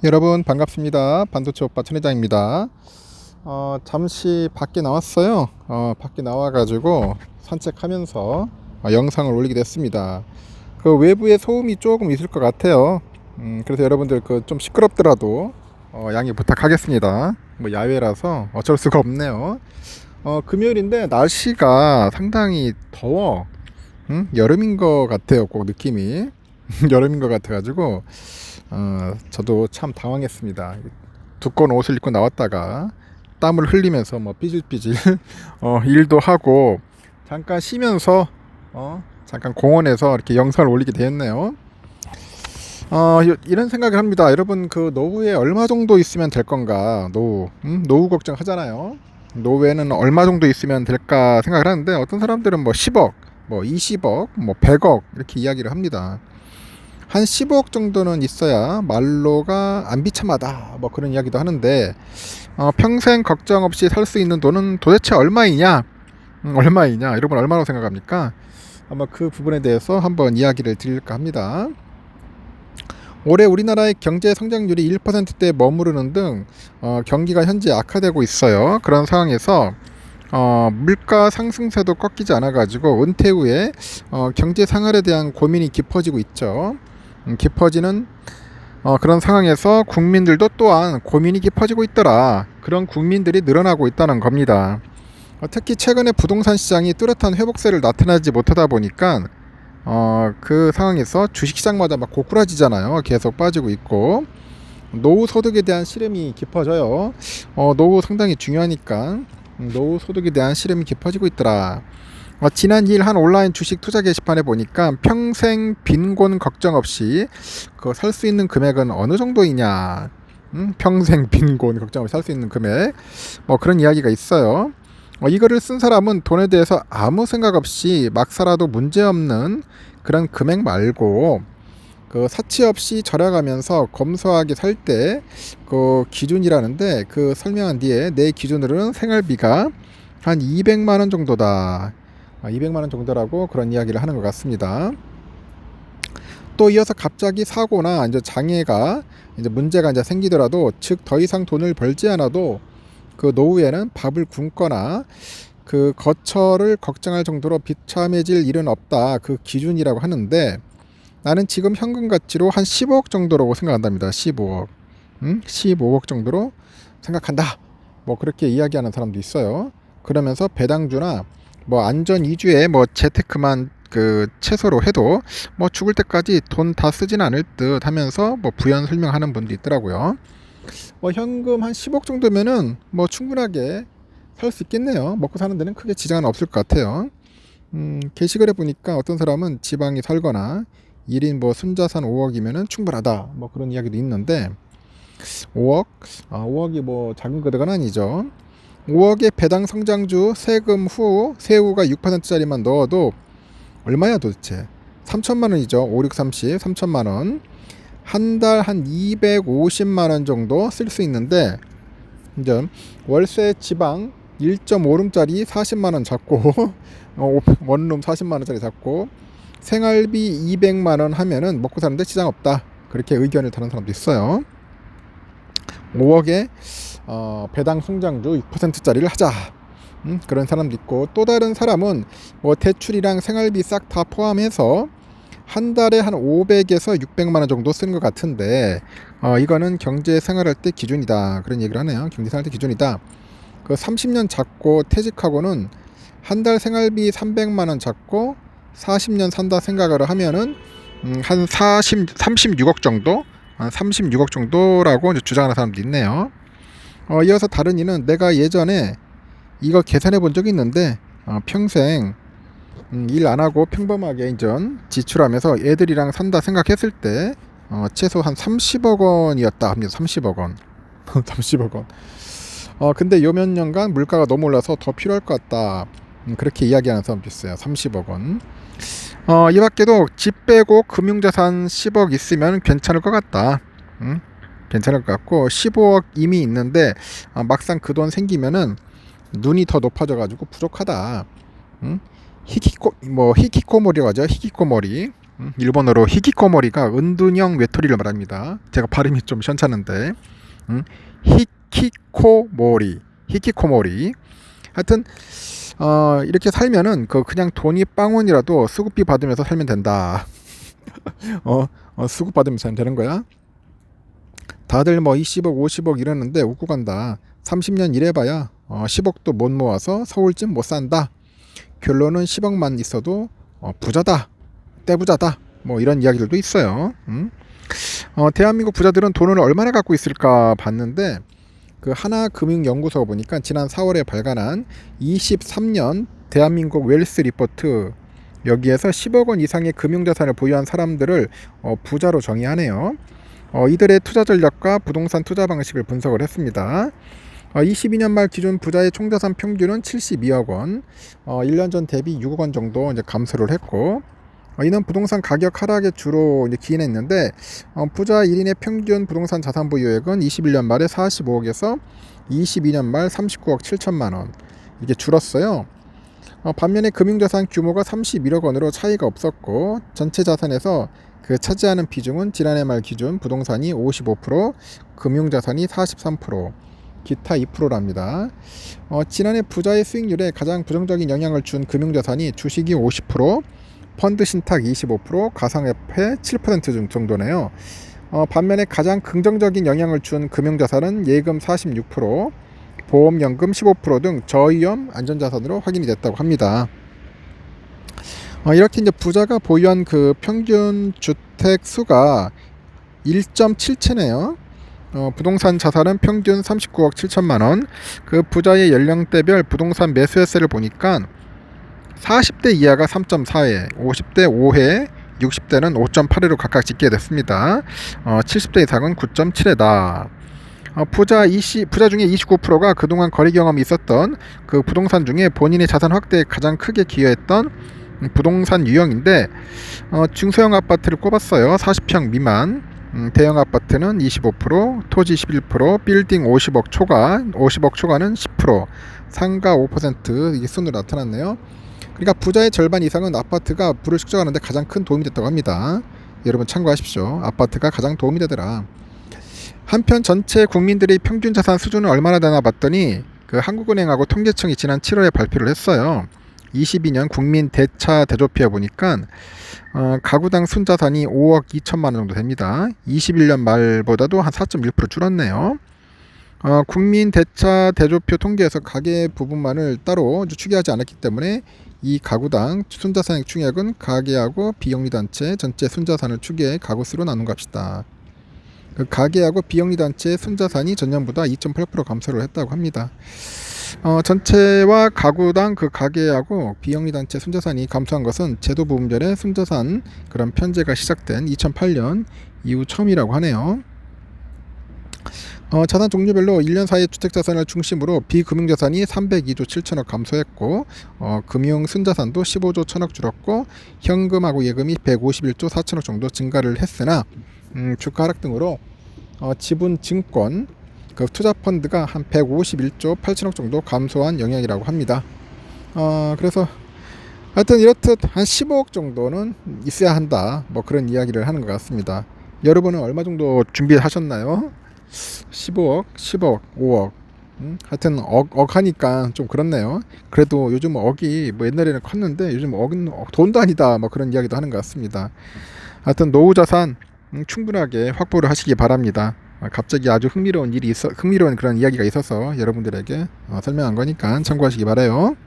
여러분 반갑습니다. 반도체 오빠 천 회장입니다. 잠시 밖에 나왔어요. 밖에 나와가지고 산책하면서 영상을 올리게 됐습니다. 그 외부에 소음이 조금 있을 것 같아요. 그래서 여러분들 그 좀 시끄럽더라도 양해 부탁하겠습니다. 뭐 야외라서 어쩔 수가 없네요. 금요일인데 날씨가 상당히 더워. 여름인 것 같아요. 꼭 느낌이 여름인 것 같아가지고 저도 참 당황했습니다. 두꺼운 옷을 입고 나왔다가 땀을 흘리면서 뭐 삐질삐질 일도 하고 잠깐 쉬면서 잠깐 공원에서 이렇게 영상을 올리게 되었네요. 이런 생각을 합니다. 여러분 그 노후에 얼마 정도 있으면 될 건가? 노후 걱정하잖아요. 노후에는 얼마 정도 있으면 될까 생각을 하는데 어떤 사람들은 뭐 10억, 뭐 20억, 뭐 100억 이렇게 이야기를 합니다. 한 15억 정도는 있어야 말로가 안 비참하다 뭐 그런 이야기도 하는데 평생 걱정 없이 살 수 있는 돈은 도대체 얼마이냐? 얼마이냐? 여러분 얼마라고 생각합니까? 아마 그 부분에 대해서 한번 이야기를 드릴까 합니다. 올해 우리나라의 경제 성장률이 1%대에 머무르는 등 경기가 현재 악화되고 있어요. 그런 상황에서 물가 상승세도 꺾이지 않아 가지고 은퇴 후에 경제 생활에 대한 고민이 깊어지고 있죠. 깊어지는 그런 상황에서 국민들도 또한 고민이 깊어지고 있더라. 그런 국민들이 늘어나고 있다는 겁니다. 특히 최근에 부동산 시장이 뚜렷한 회복세를 나타내지 못하다 보니까 그 상황에서 주식시장마다 막 고꾸라지잖아요. 계속 빠지고 있고 노후 소득에 대한 시름이 깊어져요. 노후 상당히 중요하니까 노후 소득에 대한 시름이 깊어지고 있더라. 지난 2일 한 온라인 주식 투자 게시판에 보니까 평생 빈곤 걱정 없이 그 살 수 있는 금액은 어느 정도이냐, 평생 빈곤 걱정 없이 살 수 있는 금액, 뭐 그런 이야기가 있어요. 이거를 쓴 사람은 돈에 대해서 아무 생각 없이 막 살아도 문제없는 그런 금액 말고 그 사치 없이 절약하면서 검소하게 살 때 그 기준이라는데 그 설명한 뒤에 내 기준으로는 생활비가 한 200만 원 정도다. 200만 원 정도라고 그런 이야기를 하는 것 같습니다. 또 이어서 갑자기 사고나 이제 장애가 이제 문제가 이제 생기더라도 즉 더 이상 돈을 벌지 않아도 그 노후에는 밥을 굶거나 그 거처를 걱정할 정도로 비참해질 일은 없다. 그 기준이라고 하는데 나는 지금 현금 가치로 한 15억 정도라고 생각한답니다. 15억. 15억 정도로 생각한다. 뭐 그렇게 이야기하는 사람도 있어요. 그러면서 배당주나 뭐 안전 위주의 뭐 재테크만 그 최소로 해도 뭐 죽을 때까지 돈 다 쓰진 않을 듯 하면서 뭐 부연 설명하는 분도 있더라고요. 뭐 현금 한 10억 정도면은 뭐 충분하게 살 수 있겠네요. 먹고 사는 데는 크게 지장은 없을 것 같아요. 게시글에 보니까 어떤 사람은 지방에 살거나 1인 뭐 순자산 5억이면은 충분하다. 뭐 그런 이야기도 있는데 5억? 5억이 뭐 작은 거대가 아니죠. 5억의 배당 성장주 세금 후 세후가 6%짜리만 넣어도 얼마야 도대체? 3천만 원이죠. 5, 6, 30, 3천만 원. 한 달 한 250만 원 정도 쓸 수 있는데 이제 월세 지방 1.5룸짜리 40만 원 잡고 원룸 40만 원짜리 잡고 생활비 200만 원 하면은 먹고 사는데 지장 없다. 그렇게 의견을 다는 사람도 있어요. 5억에 배당 성장주 6%짜리를 하자. 그런 사람도 있고 또 다른 사람은 뭐 대출이랑 생활비 싹 다 포함해서 한 달에 한 500에서 600만 원 정도 쓰는 것 같은데 이거는 경제 생활할 때 기준이다. 그런 얘기를 하네요. 경제 생활할 때 기준이다. 그 30년 잡고 퇴직하고는 한 달 생활비 300만 원 잡고 40년 산다 생각을 하면은 한 36억 정도? 36억 정도라고 이제 주장하는 사람도 있네요. 이어서 다른 이는 내가 예전에 이거 계산해 본 적이 있는데 평생 일 안 하고 평범하게 인전 지출하면서 애들이랑 산다 생각했을 때 최소 한 30억 원이었다 합니다. 30억 원. 30억 원. 근데 요 몇 년간 물가가 너무 올라서 더 필요할 것 같다. 그렇게 이야기하는 사람도 있어요. 30억 원. 이 밖에도 집 빼고 금융자산 10억 있으면 괜찮을 것 같다. 괜찮을 것 같고 15억 이미 있는데 막상 그 돈 생기면은 눈이 더 높아져 가지고 부족하다. 히키코모리라고 하죠. 히키코모리. 일본어로 히키코모리가 은둔형 외톨이를 말합니다. 제가 발음이 좀 시원찮은데 히키코모리. 하여튼 이렇게 살면은 그냥 돈이 빵원이라도 수급비 받으면서 살면 된다. 수급 받으면서 살면 되는 거야. 다들 뭐 20억 50억 이러는데 웃고 간다. 30년 일해봐야 10억도 못 모아서 서울집 못 산다. 결론은 10억만 있어도 부자다, 떼부자다, 뭐 이런 이야기들도 있어요. 대한민국 부자들은 돈을 얼마나 갖고 있을까 봤는데 그 하나금융연구소가 보니까 지난 4월에 발간한 23년 대한민국 웰스 리포트, 여기에서 10억 원 이상의 금융자산을 보유한 사람들을 부자로 정의하네요. 이들의 투자 전략과 부동산 투자 방식을 분석을 했습니다. 22년 말 기준 부자의 총자산 평균은 72억 원, 1년 전 대비 6억 원 정도 이제 감소를 했고, 이는 부동산 가격 하락에 주로 이제 기인했는데, 부자 1인의 평균 부동산 자산 보유액은 21년 말에 45억에서 22년 말 39억 7천만 원, 이게 줄었어요. 반면에 금융자산 규모가 31억 원으로 차이가 없었고, 전체 자산에서 그 차지하는 비중은 지난해 말 기준 부동산이 55%, 금융자산이 43%, 기타 2%랍니다. 지난해 부자의 수익률에 가장 부정적인 영향을 준 금융자산이 주식이 50%, 펀드 신탁 25%, 가상화폐 7% 정도네요. 반면에 가장 긍정적인 영향을 준 금융자산은 예금 46%, 보험연금 15% 등 저위험 안전자산으로 확인이 됐다고 합니다. 이렇게 이제 부자가 보유한 그 평균 주택 수가 1.7채네요. 부동산 자산은 평균 39억 7천만 원. 그 부자의 연령대별 부동산 매수세를 보니까 40대 이하가 3.4회, 50대 5회, 60대는 5.8회로 각각 찍게 됐습니다. 70대 이상은 9.7회다. 부자 중에 29%가 그동안 거래 경험이 있었던 그 부동산 중에 본인의 자산 확대에 가장 크게 기여했던 부동산 유형인데, 중소형 아파트를 꼽았어요. 40평 미만. 대형 아파트는 25%, 토지 11%, 빌딩 50억 초과는 10%, 상가 5%, 이게 순으로 나타났네요. 그러니까 부자의 절반 이상은 아파트가 부를 축적하는데 가장 큰 도움이 됐다고 합니다. 여러분 참고하십시오. 아파트가 가장 도움이 되더라. 한편 전체 국민들의 평균 자산 수준은 얼마나 되나 봤더니 그 한국은행하고 통계청이 지난 7월에 발표를 했어요. 22년 국민 대차 대조표에 보니까 가구당 순자산이 5억 2천만 원 정도 됩니다. 21년 말보다도 한 4.1% 줄었네요. 국민 대차 대조표 통계에서 가계 부분만을 따로 추계하지 않았기 때문에 이 가구당 순자산액 총액은 가계하고 비영리단체 전체 순자산을 추계해 가구수로 나눈 값이다. 그 가계하고 비영리단체의 순자산이 전년보다 2.8% 감소를 했다고 합니다. 전체와 가구당 그 가계하고 비영리단체 순자산이 감소한 것은 제도 부분별의 순자산 그런 편제가 시작된 2008년 이후 처음이라고 하네요. 자산 종류별로 1년 사이의 주택자산을 중심으로 비금융자산이 302조 7천억 감소했고, 금융 순자산도 15조 1천억 줄었고, 현금하고 예금이 151조 4천억 정도 증가를 했으나 주가 하락 등으로 지분 증권 그 투자 펀드가 한 151조 8천억 정도 감소한 영향이라고 합니다. 그래서 하여튼 이렇듯 한 15억 정도는 있어야 한다, 뭐 그런 이야기를 하는 것 같습니다. 여러분은 얼마 정도 준비하셨나요? 15억, 10억, 5억. 하여튼 억 하니까 좀 그렇네요. 그래도 요즘 억이 뭐 옛날에는 컸는데 요즘 억은 돈도 아니다, 뭐 그런 이야기도 하는 것 같습니다. 하여튼 노후 자산 충분하게 확보를 하시기 바랍니다. 갑자기 아주 흥미로운 그런 이야기가 있어서 여러분들에게 설명한 거니까 참고하시기 바라요.